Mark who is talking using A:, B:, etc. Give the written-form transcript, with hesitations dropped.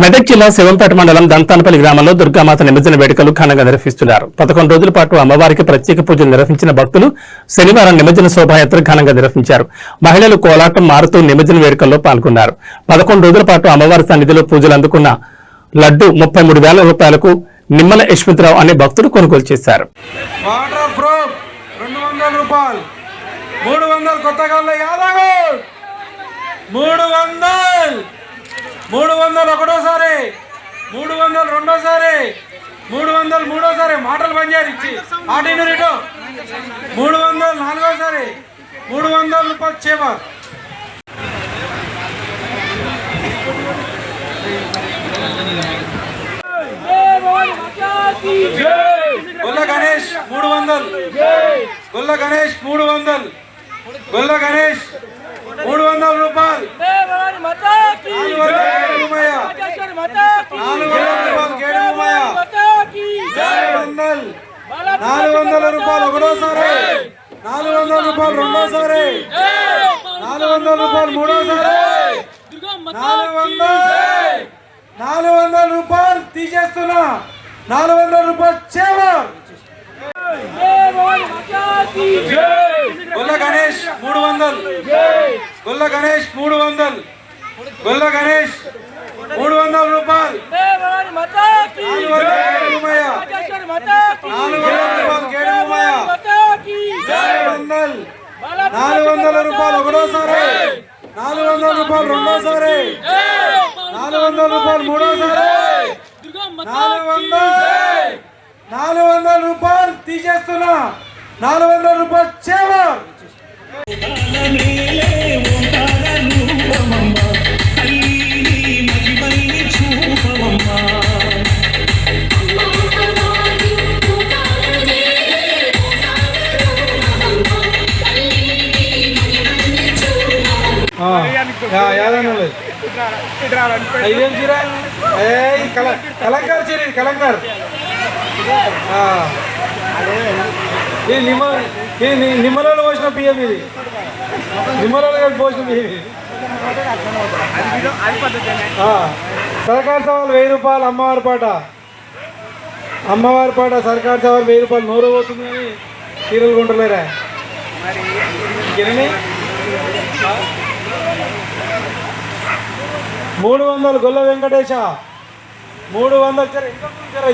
A: మెదక్ జిల్లా శివంపేట మండలం దంతానపల్లి గ్రామంలో దుర్గామాత నిమజ్జన వేడుకలు ఘనంగా నిర్వహిస్తున్నారు. 11 రోజుల పాటు అమ్మవారికి ప్రత్యేక పూజలు నిర్వహించిన భక్తులు శనివారం నిమజ్జన శోభాయాత్ర ఘనంగా నిర్వహించారు. మహిళలు కోలాటం మారుతూ నిమజ్జన వేడుకల్లో పాల్గొన్నారు. 11 రోజుల పాటు అమ్మవారి సన్నిధిలో పూజలు అందుకున్న లడ్డు 33,000 రూపాయలకు నిమ్మల యశ్వంతరావు అనే భక్తుడు కొనుగోలు చేశారు.
B: ఒకటోసారి 300 రెండోసారి 300 మూడోసారి మాటలు బంజారు ఇచ్చి ఆటో 300 నాలుగోసారి 300 రూపాయలు చేప గొల్ల గణేష్ 300 గొల్ల గణేష్ 300 గొల్ల గణేష్ 300 రూపాయలు 400 రూపాయలు ఒకటోసారి 400 రూపాయలు రెండోసారి 400 రూపాయలు మూడోసారి 400 రూపాయలు తీసేస్తున్నా 400 రూపాయలు చేవ గొల్ల గణేష్ 300 గొల్ల గణేష్ 300 గొల్ల గణేష్ 300 రూపాయలు 400 రూపాయలు ఒకటోసారి 400 రూపాయలు రెండోసారి 400 రూపాయలు మూడోసారి 400 రూపాయలు తీసేస్తున్నా 400 రూపాయలు చేవ కలంకార్ చీర కలంకార్ నిమ్మలలో పోసిన బియ్యం ఇది నిమ్మలలో పోసిన బియ్యం ఇది సర్కార్ సవాల్ 1000 రూపాయలు అమ్మవారి పాట సర్కార్ సవాల్ 1000 రూపాయలు నోరు పోతుంది అని చీరలు కొంటలేరా ఇంకేనండి 300 గొల్ల వెంకటేశ 300